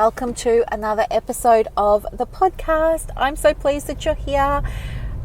Welcome to another episode of the podcast. I'm so pleased that you're here.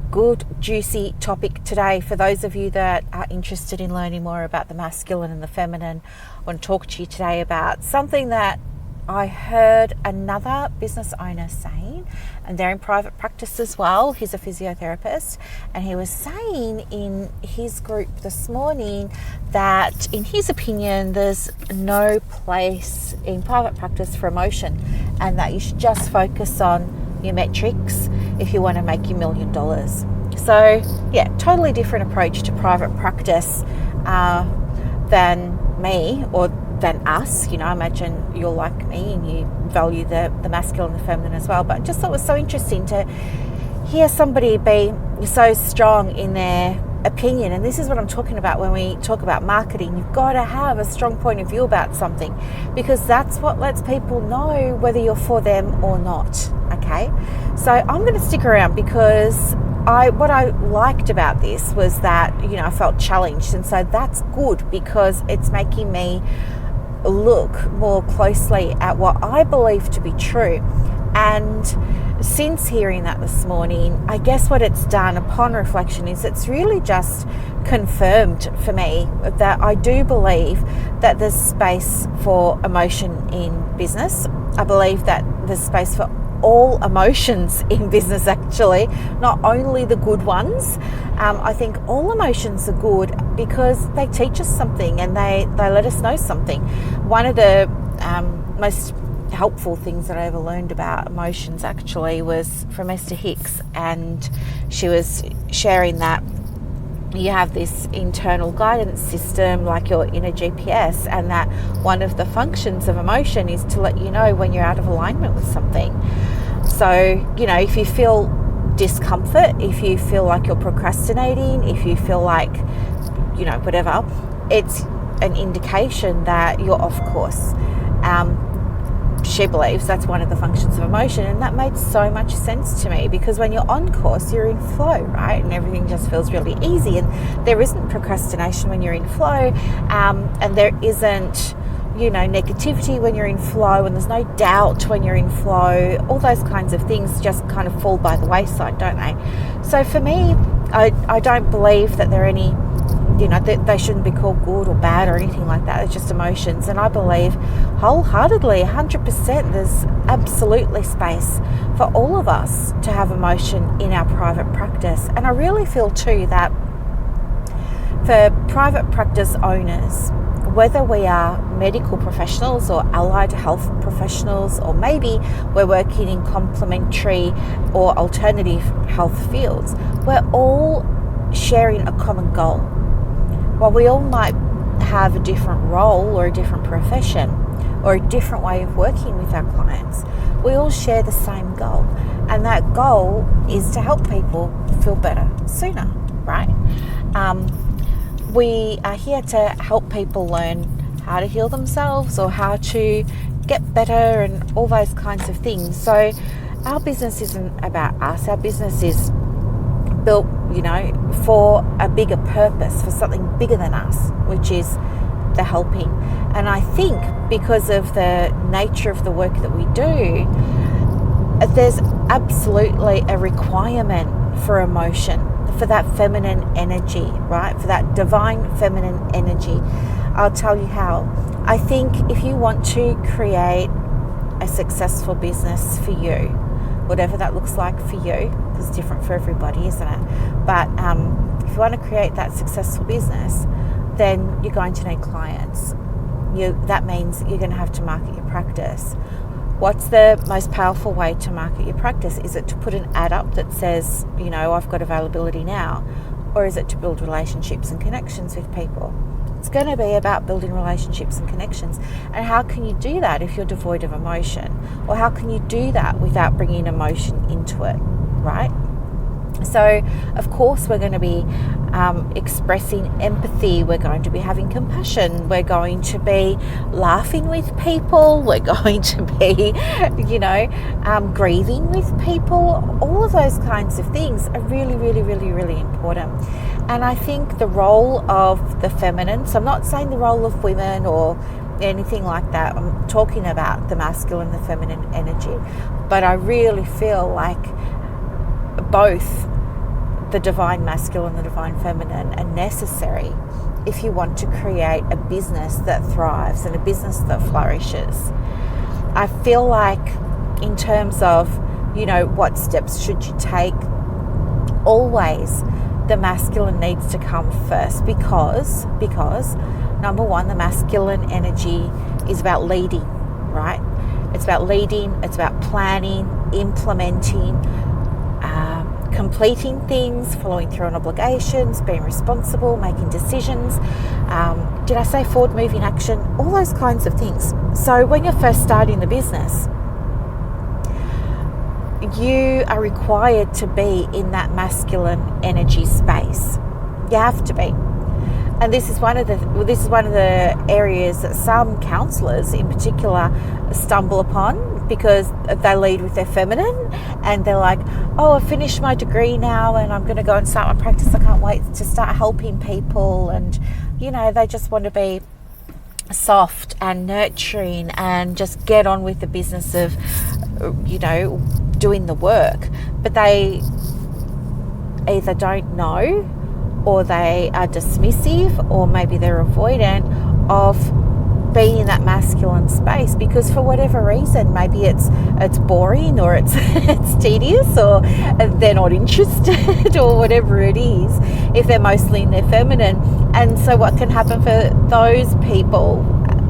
Good, juicy topic today. For those of you that are interested in learning more about the masculine and the feminine, I want to talk to you today about something that I heard another business owner saying, and they're in private practice as well. He's a physiotherapist, and he was saying in his group this morning that in his opinion there's no place in private practice for emotion, and that you should just focus on your metrics if you want to make your $1 million. So yeah, totally different approach to private practice than me or than us. You know, I imagine you're like me and you value the masculine and the feminine as well, but I just thought it was so interesting to hear somebody be so strong in their opinion. And this is what I'm talking about when we talk about marketing. You've got to have a strong point of view about something, because that's what lets people know whether you're for them or not. Okay, so I'm going to stick around because what I liked about this was that, you know, I felt challenged, and so that's good because it's making me look more closely at what I believe to be true. And since hearing that this morning, I guess what it's done upon reflection is it's really just confirmed for me that I do believe that there's space for emotion in business. I believe that there's space for all emotions in business, actually, not only the good ones. I think all emotions are good because they teach us something and they let us know something. One of the most helpful things that I ever learned about emotions actually was from Esther Hicks, and she was sharing that you have this internal guidance system like your inner GPS, and that one of the functions of emotion is to let you know when you're out of alignment with something. So, you know, if you feel discomfort, if you feel like you're procrastinating, if you feel like, you know, whatever, it's an indication that you're off course. She believes that's one of the functions of emotion, and that made so much sense to me, because when you're on course, you're in flow, right? And everything just feels really easy, and there isn't procrastination when you're in flow, and there isn't, you know, negativity when you're in flow, and there's no doubt when you're in flow. All those kinds of things just kind of fall by the wayside, don't they? So for me, I don't believe that there are any, you know, they shouldn't be called good or bad or anything like that. It's just emotions. And I believe wholeheartedly, 100%, there's absolutely space for all of us to have emotion in our private practice. And I really feel too that for private practice owners, whether we are medical professionals or allied health professionals, or maybe we're working in complementary or alternative health fields, we're all sharing a common goal. While we all might have a different role or a different profession or a different way of working with our clients, we all share the same goal. And that goal is to help people feel better sooner, right? We are here to help people learn how to heal themselves or how to get better and all those kinds of things. So our business isn't about us. Our business is built, you know, for a bigger purpose, for something bigger than us, which is the helping. And I think because of the nature of the work that we do, there's absolutely a requirement for emotion, for that feminine energy, right? For that divine feminine energy. I'll tell you how. I think if you want to create a successful business for you, whatever that looks like for you, because it's different for everybody, isn't it? But if you want to create that successful business, then you're going to need clients. That means you're going to have to market your practice. What's the most powerful way to market your practice? Is it to put an ad up that says, you know, I've got availability now? Or is it to build relationships and connections with people? It's going to be about building relationships and connections. And how can you do that if you're devoid of emotion? Or how can you do that without bringing emotion into it, right? So, of course, we're going to be expressing empathy. We're going to be having compassion. We're going to be laughing with people. We're going to be, you know, grieving with people. All of those kinds of things are really, really, really, really important. And I think the role of the feminine, so I'm not saying the role of women or anything like that. I'm talking about the masculine and the feminine energy, but I really feel like both the divine masculine and the divine feminine are necessary if you want to create a business that thrives and a business that flourishes. I feel like in terms of, what steps should you take, always the masculine needs to come first because number one, the masculine energy is about leading, right? It's about leading, it's about planning, implementing, completing things, following through on obligations, being responsible, making decisions. Did I say forward moving action? All those kinds of things. So when you're first starting the business, you are required to be in that masculine energy space. You have to be. And this is one of the areas that some counsellors in particular stumble upon, because they lead with their feminine and they're like, oh, I've finished my degree now and I'm going to go and start my practice. I can't wait to start helping people. And, they just want to be soft and nurturing and just get on with the business of, doing the work. But they either don't know, or they are dismissive, or maybe they're avoidant of being in that masculine space because for whatever reason, maybe it's boring, or it's tedious, or they're not interested or whatever it is, if they're mostly in their feminine. And so what can happen for those people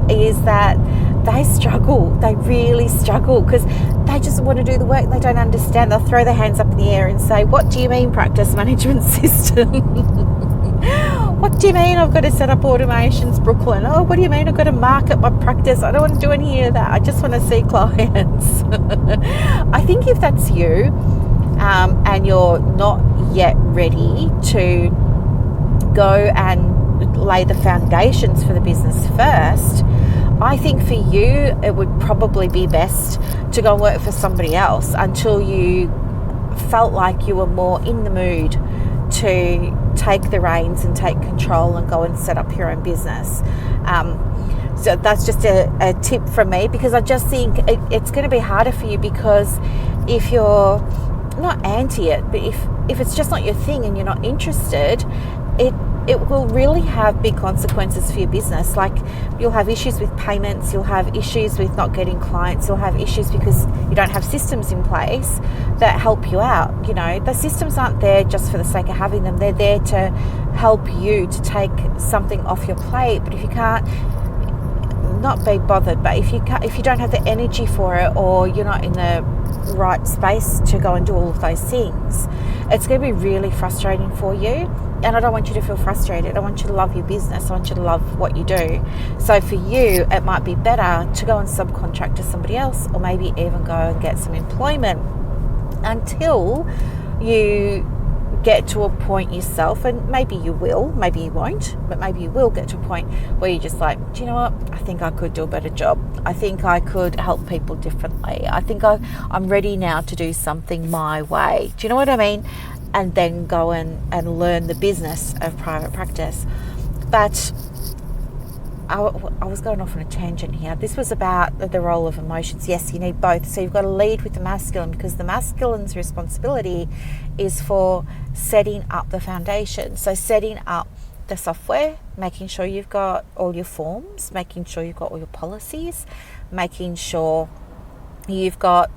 is that they struggle. They really struggle because they just want to do the work. They don't understand. They'll throw their hands up in the air and say, what do you mean practice management system? What do you mean I've got to set up automations, Brooklyn? Oh, what do you mean I've got to market my practice? I don't want to do any of that. I just want to see clients. I think if that's you, and you're not yet ready to go and lay the foundations for the business first, I think for you it would probably be best to go and work for somebody else until you felt like you were more in the mood to take the reins and take control and go and set up your own business. So that's just a tip from me, because I just think it's going to be harder for you, because if you're not anti it, but if it's just not your thing and you're not interested, it will really have big consequences for your business. Like, you'll have issues with payments, you'll have issues with not getting clients, you'll have issues because you don't have systems in place that help you out. The systems aren't there just for the sake of having them. They're there to help you to take something off your plate. But if you can't, not be bothered, but if you don't have the energy for it, or you're not in the right space to go and do all of those things, it's going to be really frustrating for you. And I don't want you to feel frustrated. I want you to love your business. I want you to love what you do. So for you, it might be better to go and subcontract to somebody else, or maybe even go and get some employment until you get to a point yourself, and maybe you will, maybe you won't, but maybe you will get to a point where you're just like, do you know what? I think I could do a better job. I think I could help people differently. I think I'm ready now to do something my way. Do you know what I mean? And then go and learn the business of private practice. But I was going off on a tangent here. This was about the role of emotions. Yes, you need both. So you've got to lead with the masculine, because the masculine's responsibility is for setting up the foundation. So setting up the software, making sure you've got all your forms, making sure you've got all your policies, making sure you've got,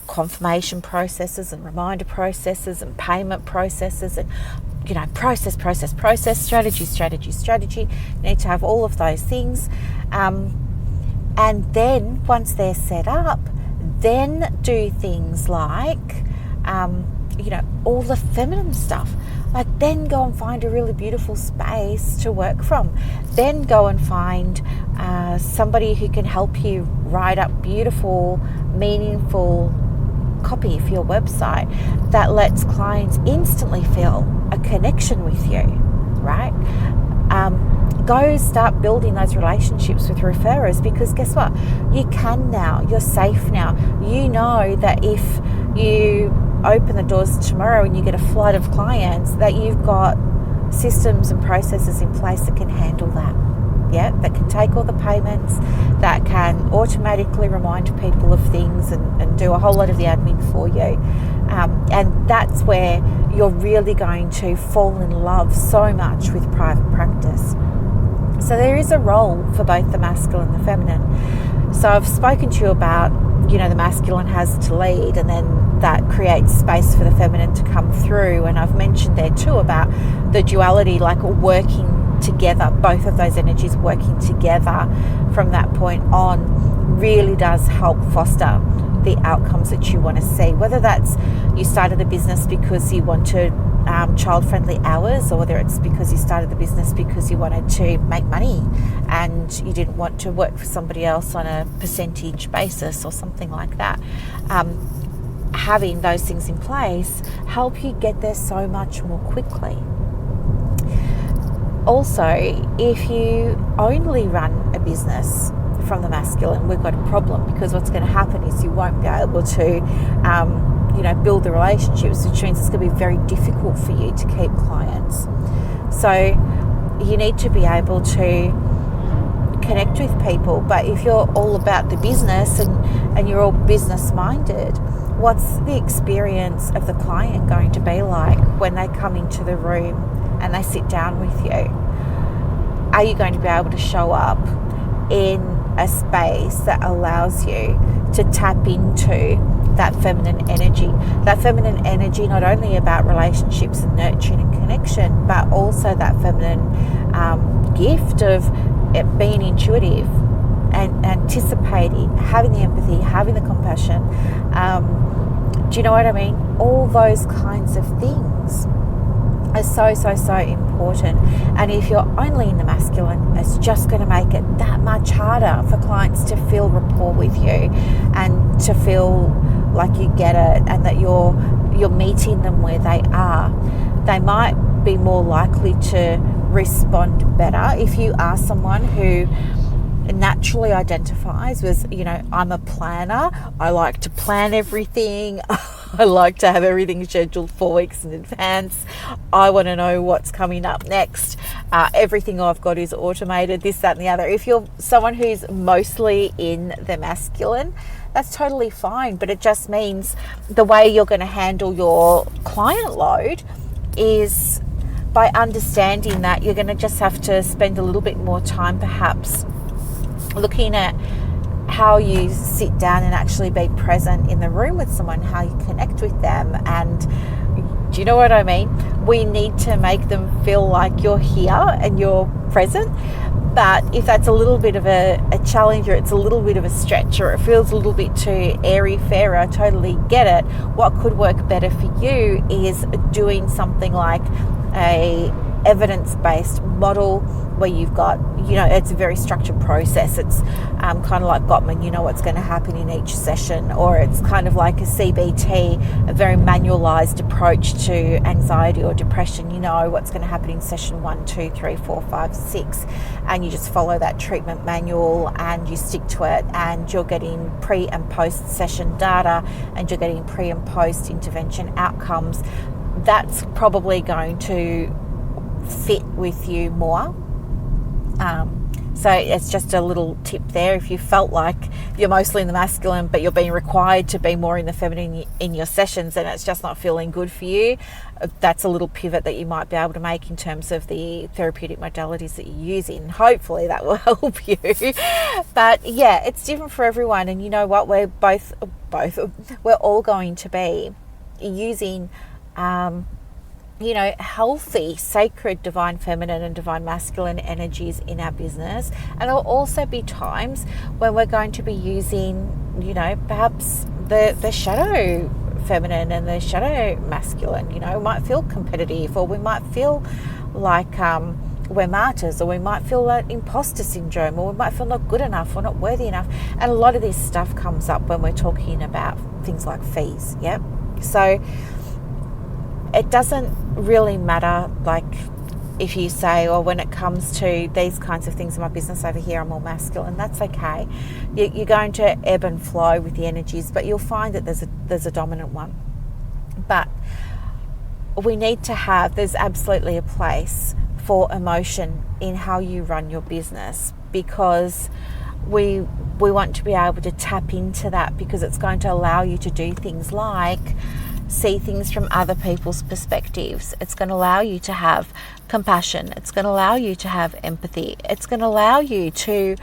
confirmation processes and reminder processes and payment processes and process, strategy. You need to have all of those things, and then once they're set up, then do things like all the feminine stuff. Like, then go and find a really beautiful space to work from. Then go and find somebody who can help you write up beautiful, meaningful copy for your website that lets clients instantly feel a connection with you, right? Go start building those relationships with referrers, because guess what? You can now. You're safe now. You know that if you open the doors tomorrow and you get a flood of clients, that you've got systems and processes in place that can handle that. that can take all the payments, that can automatically remind people of things and do a whole lot of the admin for you. And that's where you're really going to fall in love so much with private practice. So there is a role for both the masculine and the feminine. So I've spoken to you about, the masculine has to lead, and then that creates space for the feminine to come through. And I've mentioned there too about the duality, like working together, both of those energies working together from that point on really does help foster the outcomes that you want to see. Whether that's you started the business because you wanted child-friendly hours, or whether it's because you started the business because you wanted to make money and you didn't want to work for somebody else on a percentage basis or something like that. Having those things in place help you get there so much more quickly. Also, if you only run a business from the masculine, we've got a problem, because what's going to happen is you won't be able to build the relationships, which means it's going to be very difficult for you to keep clients. So you need to be able to connect with people. But if you're all about the business and you're all business minded, what's the experience of the client going to be like when they come into the room and they sit down with you? Are you going to be able to show up in a space that allows you to tap into that feminine energy? That feminine energy, not only about relationships and nurturing and connection, but also that feminine gift of it being intuitive and anticipating, having the empathy, having the compassion. Do you know what I mean? All those kinds of things are so important. And if you're only in the masculine, it's just going to make it that much harder for clients to feel rapport with you and to feel like you get it and that you're meeting them where they are. They might be more likely to respond better if you are someone who naturally identifies with, I'm a planner. I like to plan everything. I like to have everything scheduled 4 weeks in advance. I want to know what's coming up next. Everything I've got is automated, this, that, and the other. If you're someone who's mostly in the masculine, that's totally fine. But it just means the way you're going to handle your client load is by understanding that you're going to just have to spend a little bit more time perhaps looking at how you sit down and actually be present in the room with someone, how you connect with them. And do you know what I mean? We need to make them feel like you're here and you're present. But if that's a little bit of a challenge, or it's a little bit of a stretch, or it feels a little bit too airy-fairy, I totally get it. What could work better for you is doing something like a evidence-based model where you've got, it's a very structured process. It's kind of like Gottman, you know what's going to happen in each session, or it's kind of like a CBT, a very manualized approach to anxiety or depression. You know what's going to happen in session 1, 2, 3, 4, 5, 6, and you just follow that treatment manual and you stick to it, and you're getting pre and post session data, and you're getting pre and post intervention outcomes. That's probably going to fit with you more. So it's just a little tip there. If you felt like you're mostly in the masculine but you're being required to be more in the feminine in your sessions and it's just not feeling good for you, that's a little pivot that you might be able to make in terms of the therapeutic modalities that you're using. Hopefully that will help you. But yeah, it's different for everyone, and you know what, we're we're all going to be using healthy, sacred, divine feminine and divine masculine energies in our business. And there'll also be times when we're going to be using, perhaps the shadow feminine and the shadow masculine. We might feel competitive, or we might feel like we're martyrs, or we might feel that imposter syndrome, or we might feel not good enough or not worthy enough. And a lot of this stuff comes up when we're talking about things like fees. Yep. So it doesn't really matter, like if you say, when it comes to these kinds of things in my business over here, I'm more masculine. That's okay. You're going to ebb and flow with the energies, but you'll find that there's a dominant one. But we need to there's absolutely a place for emotion in how you run your business, because we want to be able to tap into that, because it's going to allow you to do things like see things from other people's perspectives. It's going to allow you to have compassion. It's going to allow you to have empathy. It's going to allow you to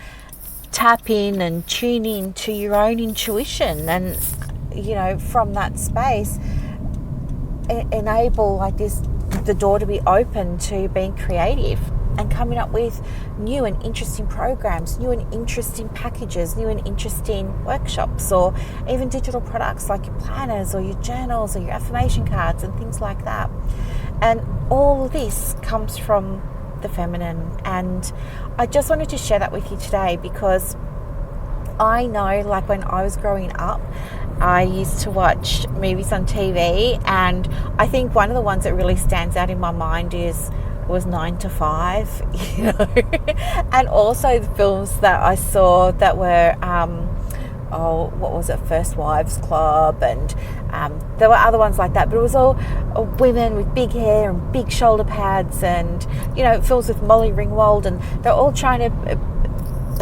tap in and tune in to your own intuition, and from that space enable the door to be open to being creative and coming up with new and interesting programs, new and interesting packages, new and interesting workshops, or even digital products like your planners or your journals or your affirmation cards and things like that. And all of this comes from the feminine. And I just wanted to share that with you today, because I know, like, when I was growing up, I used to watch movies on TV, and I think one of the ones that really stands out in my mind was 9 to 5, and also the films that I saw that were what was it, First Wives Club, and there were other ones like that, but it was all women with big hair and big shoulder pads, and films with Molly Ringwald, and they're all trying to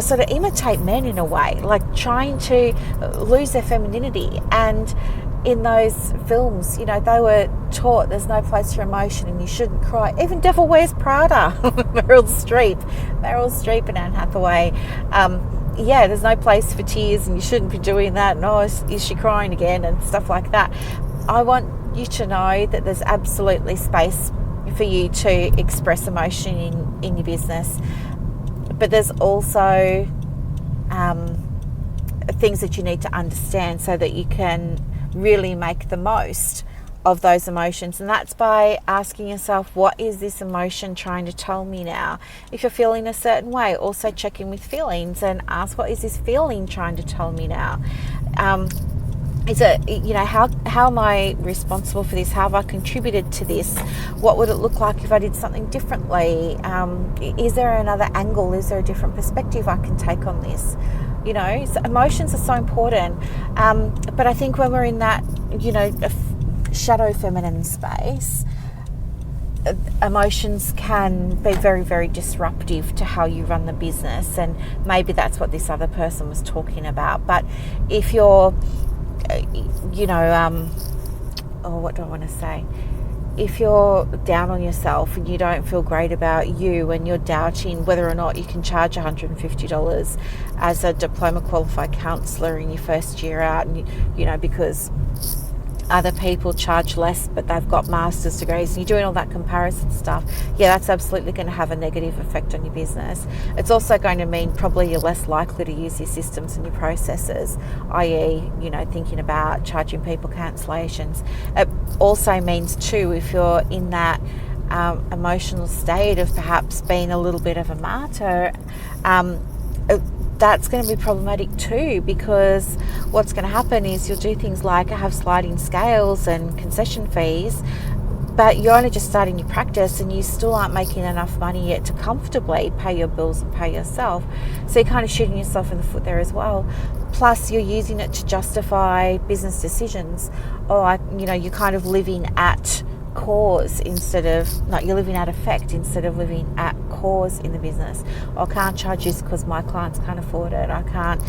sort of imitate men in a way, like trying to lose their femininity. And in those films, they were taught there's no place for emotion and you shouldn't cry. Even Devil Wears Prada, Meryl Streep and Anne Hathaway. There's no place for tears and you shouldn't be doing that. And is she crying again, and stuff like that. I want you to know that there's absolutely space for you to express emotion in your business. But there's also things that you need to understand so that you can really make the most of those emotions. And that's by asking yourself, what is this emotion trying to tell me now? If you're feeling a certain way, also check in with feelings and ask, what is this feeling trying to tell me now? Is it, how am I responsible for this? How have I contributed to this? What would it look like if I did something differently? Is there another angle? Is there a different perspective I can take on this? So emotions are so important. But I think when we're in that, shadow feminine space, emotions can be very, very disruptive to how you run the business. And maybe that's what this other person was talking about. But if you're what do I want to say? If you're down on yourself and you don't feel great about you, and you're doubting whether or not you can charge $150 as a diploma qualified counsellor in your first year out, and because other people charge less but they've got master's degrees, and you're doing all that comparison stuff, that's absolutely going to have a negative effect on your business. It's also going to mean probably you're less likely to use your systems and your processes, i.e. thinking about charging people cancellations. It also means too, if you're in that emotional state of perhaps being a little bit of a martyr, that's going to be problematic too, because what's going to happen is you'll do things like have sliding scales and concession fees, but you're only just starting your practice and you still aren't making enough money yet to comfortably pay your bills and pay yourself. So you're kind of shooting yourself in the foot there as well. Plus you're using it to justify business decisions, or you're kind of living at cause you're living at effect instead of living at cause in the business. I can't charge this because my clients can't afford it. I can't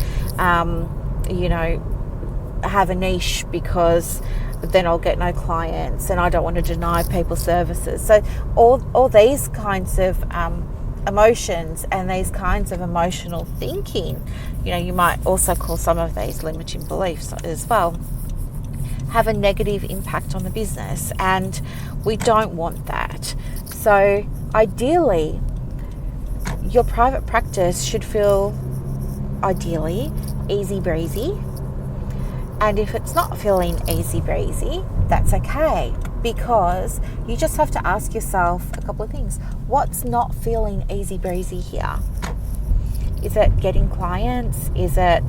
have a niche because then I'll get no clients, and I don't want to deny people services. So all these kinds of emotions and these kinds of emotional thinking, you might also call some of these limiting beliefs as well, have a negative impact on the business, and we don't want that. So ideally, your private practice should feel ideally easy breezy, and if it's not feeling easy breezy, that's okay, because you just have to ask yourself a couple of things. What's not feeling easy breezy here? Is it getting clients? Is it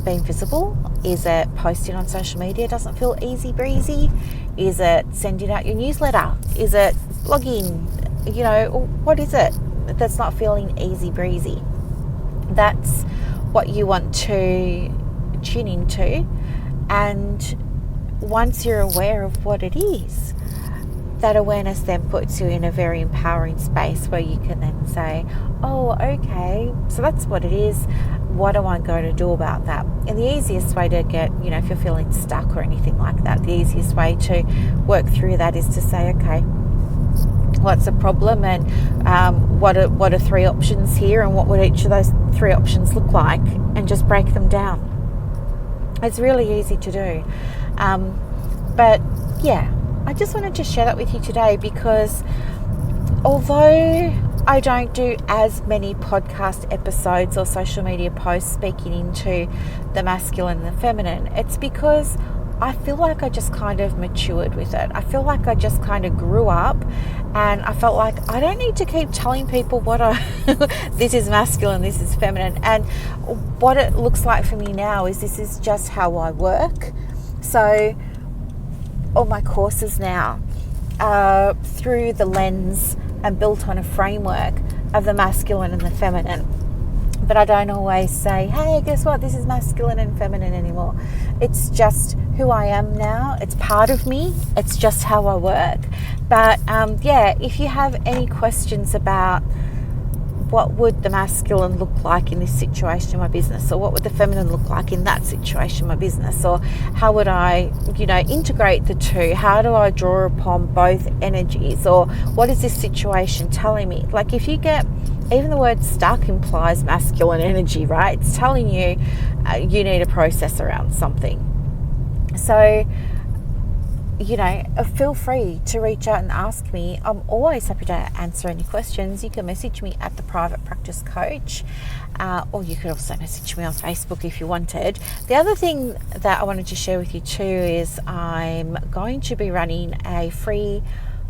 being visible? Is it posting on social media doesn't feel easy breezy? Is it sending out your newsletter? Is it blogging? What is it that's not feeling easy breezy? That's what you want to tune into. And once you're aware of what it is, that awareness then puts you in a very empowering space where you can then say, oh, okay, so that's what it is. What am I going to do about that? And the easiest way to get, if you're feeling stuck or anything like that, the easiest way to work through that is to say, okay, what's the problem, and what are 3 options here, and what would each of those 3 options look like, and just break them down. It's really easy to do. But yeah, I just wanted to share that with you today, because although I don't do as many podcast episodes or social media posts speaking into the masculine and the feminine, it's because I feel like I just kind of matured with it. I feel like I just kind of grew up, and I felt like I don't need to keep telling people this is masculine, this is feminine. And what it looks like for me now is this is just how I work. So all my courses now are through the lens and built on a framework of the masculine and the feminine. But I don't always say, hey, guess what? This is masculine and feminine anymore. It's just who I am now. It's part of me. It's just how I work. But if you have any questions about what would the masculine look like in this situation in my business, or what would the feminine look like in that situation in my business, or how would I, integrate the two? How do I draw upon both energies? Or what is this situation telling me? Like, if you get, even the word stuck implies masculine energy, right? It's telling you you need a process around something. So, feel free to reach out and ask me. I'm always happy to answer any questions. You can message me at the Private Practice Coach, or you could also message me on Facebook if you wanted. The other thing that I wanted to share with you too is I'm going to be running a free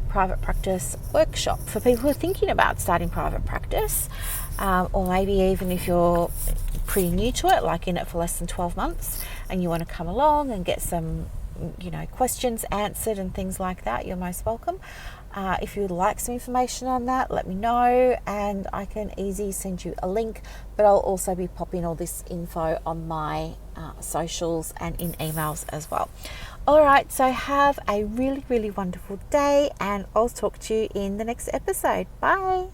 private practice workshop for people who are thinking about starting private practice, or maybe even if you're pretty new to it, like in it for less than 12 months, and you want to come along and get some questions answered and things like that, you're most welcome. If you'd like some information on that, let me know, and I can easily send you a link. But I'll also be popping all this info on my socials and in emails as well. All right, so have a really, really wonderful day, and I'll talk to you in the next episode. Bye.